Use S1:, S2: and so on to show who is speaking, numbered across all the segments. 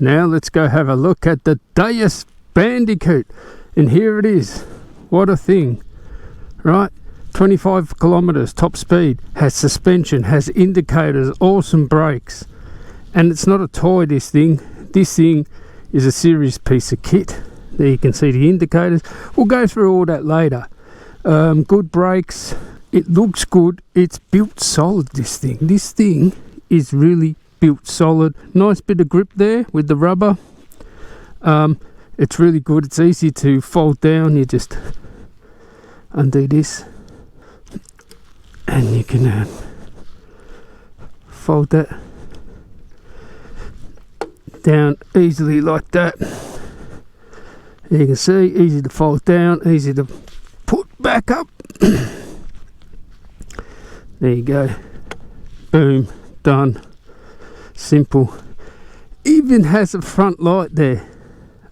S1: Now let's go have a look at the Daxys Bandicoot. And here it is. What a thing. Right? 25 kilometers top speed. Has suspension. Has indicators. Awesome brakes. And it's not a toy, this thing. This thing is a serious piece of kit. There you can see the indicators. We'll go through all that later. Good brakes. It looks good. It's built solid, this thing. This thing is really built solid. Nice bit of grip there with the rubber. It's really good. It's easy to fold down. You just undo this and you can fold that down easily like that. You can see, easy to fold down, easy to put back up. There you go. Boom, done. Simple. Even has a front light there.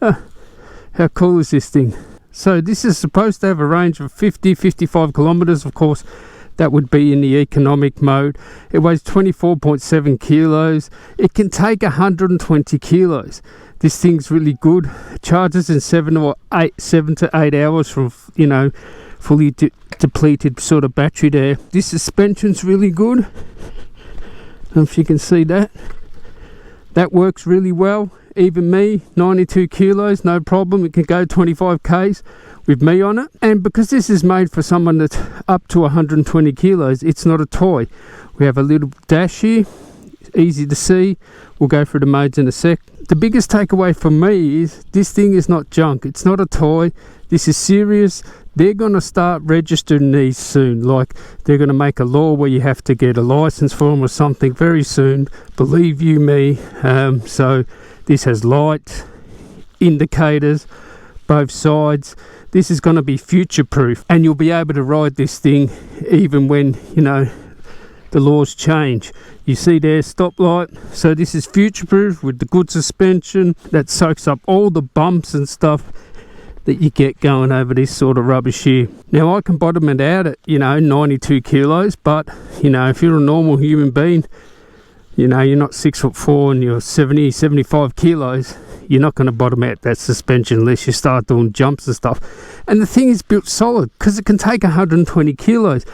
S1: How cool is this thing? So this is supposed to have a range of 50-55 kilometers. Of course, that would be in the economic mode. It weighs 24.7 kilos. It can take 120 kilos. This thing's really good. It charges in 7 to 8 hours from, you know, fully depleted sort of battery there. This suspension's really good. If you can see that. That works really well. Even me, 92 kilos, no problem. It can go 25 k's with me on it. And because this is made for someone that's up to 120 kilos, it's not a toy. We have a little dash here, easy to see. We'll go through the modes in a sec. The biggest takeaway for me is this thing is not junk. It's not a toy. This is serious. They're going to start registering these soon. Like, they're going to make a law where you have to get a license for them or something very soon. Believe you me. So this has light, indicators, both sides. This is going to be future proof, and you'll be able to ride this thing even when, you know, the laws change. You see there, stoplight. So this is future proof with the good suspension that soaks up all the bumps and stuff that you get going over this sort of rubbish here. Now I can bottom it out at, you know, 92 kilos, but, you know, if you're a normal human being, you know, you're not 6'4" and you're 75 kilos, you're not going to bottom out that suspension unless you start doing jumps and stuff. And the thing is built solid because it can take 120 kilos.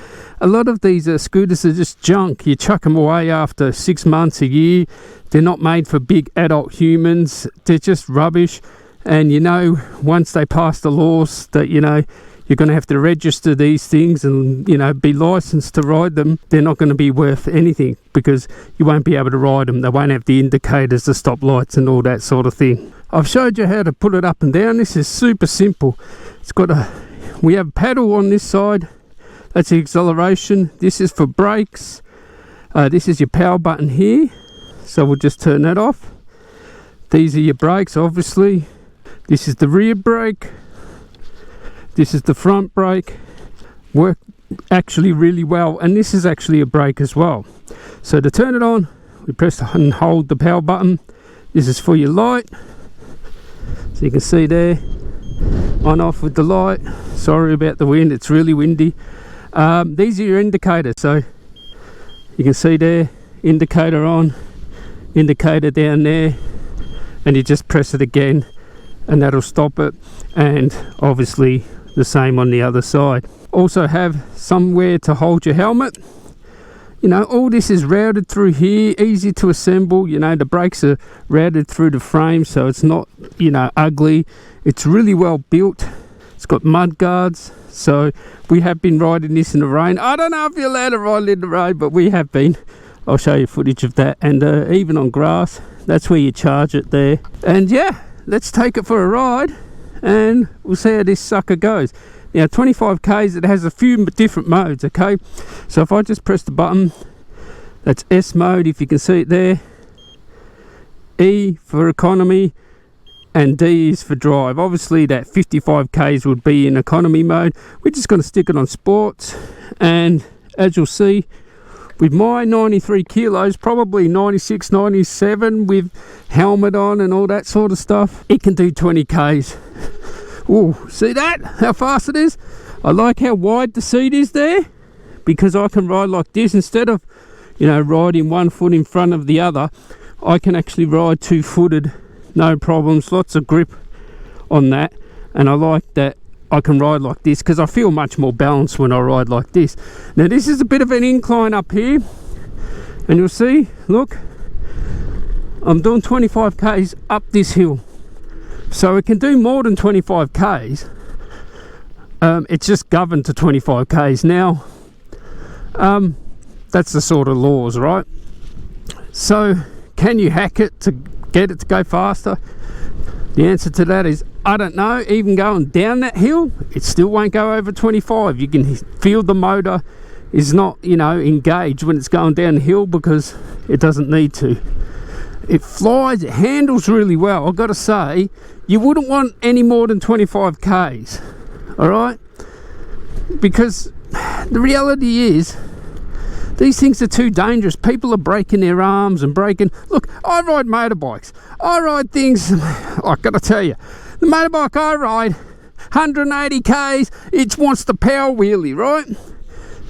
S1: A lot of these scooters are just junk. You chuck them away after 6 months, a year. They're not made for big adult humans. They're just rubbish. And, you know, once they pass the laws that, you know, you're going to have to register these things and, you know, be licensed to ride them, they're not going to be worth anything because you won't be able to ride them. They won't have the indicators, the stop lights and all that sort of thing. I've showed you how to put it up and down. This is super simple. It's got we have a paddle on this side. That's the acceleration. This is for brakes. This is your power button here. So we'll just turn that off. These are your brakes, obviously. This is the rear brake. This is the front brake. Work actually really well. And this is actually a brake as well. So to turn it on, we press and hold the power button. This is for your light. So you can see there, on off with the light. Sorry about the wind, it's really windy. These are your indicators. So you can see there, indicator on, indicator down there. And you just press it again and that'll stop it, and obviously the same on the other side. Also have somewhere to hold your helmet. You know, all this is routed through here, easy to assemble. You know, the brakes are routed through the frame, so it's not, you know, ugly. It's really well built. It's got mud guards, so we have been riding this in the rain. I don't know if you're allowed to ride in the rain, but we have been. I'll show you footage of that. And even on grass, that's where you charge it there. And yeah, let's take it for a ride and we'll see how this sucker goes. Now 25 k's, it has a few different modes, okay? So if I just press the button, that's S mode, if you can see it there. E for economy and D is for drive. Obviously that 55 k's would be in economy mode. We're just going to stick it on sports, and as you'll see, with my 93 kilos, probably 96, 97 with helmet on and all that sort of stuff, it can do 20 k's. Ooh, see that? How fast it is? I like how wide the seat is there, because I can ride like this. Instead of, you know, riding one foot in front of the other, I can actually ride two-footed no problems, lots of grip on that, and I like that I can ride like this because I feel much more balanced when I ride like this. Now this is a bit of an incline up here, and you'll see, look, I'm doing 25 k's up this hill, so it can do more than 25 k's. It's just governed to 25 k's now. That's the sort of laws, right? So can you hack it to get it to go faster? The answer to that is I don't know. Even going down that hill, it still won't go over 25. You can feel the motor is not, you know, engaged when it's going down the hill because it doesn't need to. It flies, it handles really well. I've got to say, you wouldn't want any more than 25 k's, all right? Because the reality is, these things are too dangerous. People are breaking their arms and breaking... Look, I ride motorbikes. I ride things... I've got to tell you, the motorbike I ride, 180 k's, it wants the power wheelie, right?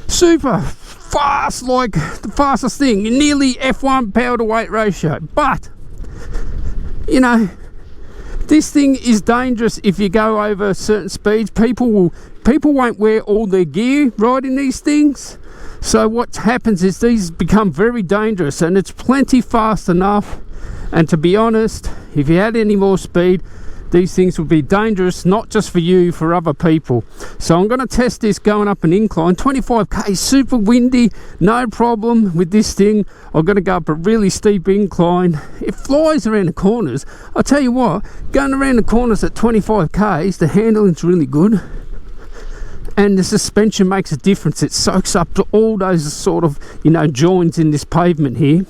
S1: Super fast, like the fastest thing. Nearly F1 power to weight ratio. But, you know, this thing is dangerous if you go over certain speeds. People won't wear all their gear riding these things. So what happens is these become very dangerous, and it's plenty fast enough. And to be honest, if you had any more speed, these things would be dangerous, not just for you, for other people. So I'm going to test this going up an incline. 25k, super windy, no problem with this thing. I'm going to go up a really steep incline. It flies around the corners. I'll tell you what, going around the corners at 25k's, the handling's really good. And the suspension makes a difference. It soaks up to all those sort of, you know, joints in this pavement here.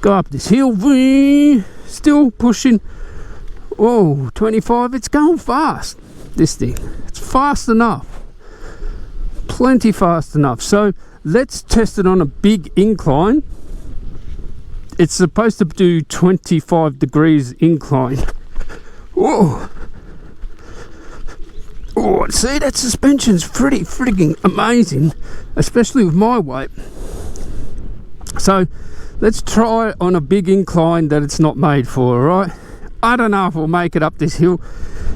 S1: Go up this hill, still pushing. Whoa, 25, it's going fast, this thing. It's fast enough. Plenty fast enough. So let's test it on a big incline. It's supposed to do 25 degrees incline. Whoa. Oh, see, that suspension's pretty frigging amazing, especially with my weight. So let's try it on a big incline that it's not made for, alright? I don't know if we'll make it up this hill.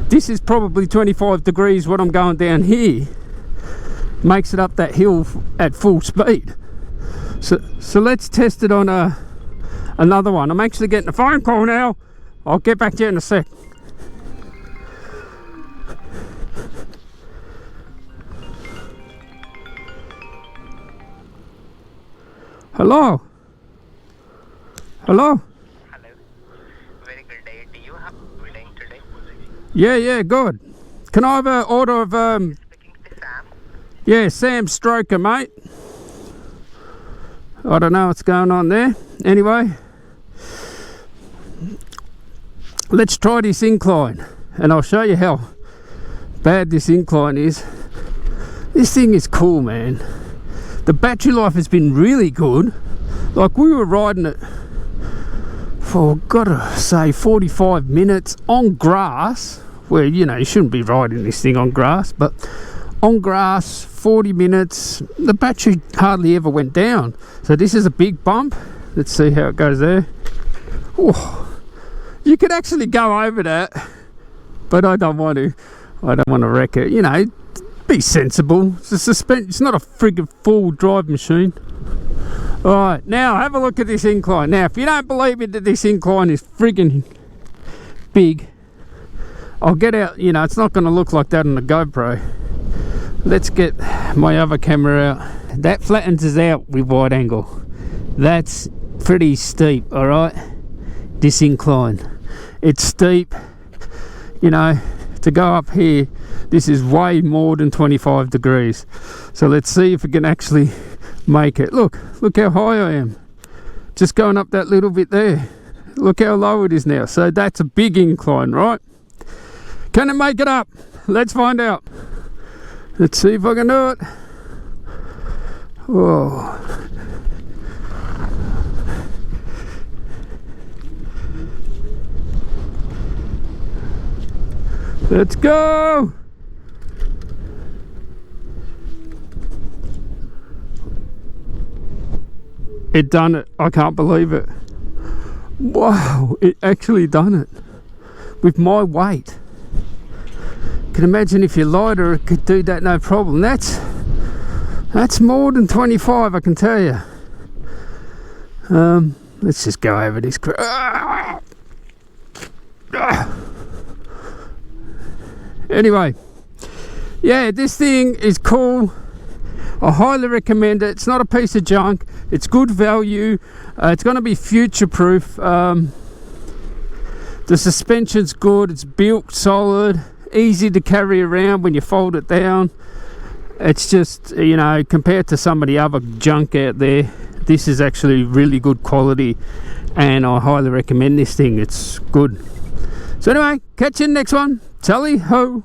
S1: This is probably 25 degrees what I'm going down here. Makes it up that hill at full speed. So let's test it on another one. I'm actually getting a phone call now. I'll get back to you in a sec. Hello? Hello?
S2: Hello. Very good day. Do you have wedding today?
S1: Yeah, good. Can I have an order of
S2: Speaking to Sam.
S1: yeah, Sam Stroker, mate. I don't know what's going on there. Anyway, let's try this incline and I'll show you how bad this incline is. This thing is cool, man. The battery life has been really good. Like, we were riding it for, gotta say, 45 minutes on grass, where, you know, you shouldn't be riding this thing on grass, but on grass, 40 minutes, the battery hardly ever went down. So this is a big bump. Let's see how it goes there. Oh, you could actually go over that, but I don't want to wreck it, you know. Be sensible. It's a suspension. It's not a friggin' full drive machine. Alright, now have a look at this incline. Now, if you don't believe it that this incline is friggin' big, I'll get out, you know, it's not going to look like that on the GoPro. Let's get my other camera out. That flattens us out with wide angle. That's pretty steep, alright? This incline. It's steep, you know. To go up here, this is way more than 25 degrees. So let's see if we can actually make it. Look how high I am. Just going up that little bit there. Look how low it is now. So that's a big incline, right? Can it make it up? Let's find out. Let's see if I can do it. Whoa. Let's go! It done it. I can't believe it. Wow, it actually done it. with my weight. Can imagine if you're lighter, it could do that no problem. That's more than 25, I can tell you. Let's just go over this. Anyway, yeah, this thing is cool. I highly recommend it. It's not a piece of junk. It's good value. It's going to be future proof. The suspension's good. It's built solid, easy to carry around when you fold it down. It's just, you know, compared to some of the other junk out there, this is actually really good quality, and I highly recommend this thing. It's good. So anyway, catch you in the next one. Tally ho.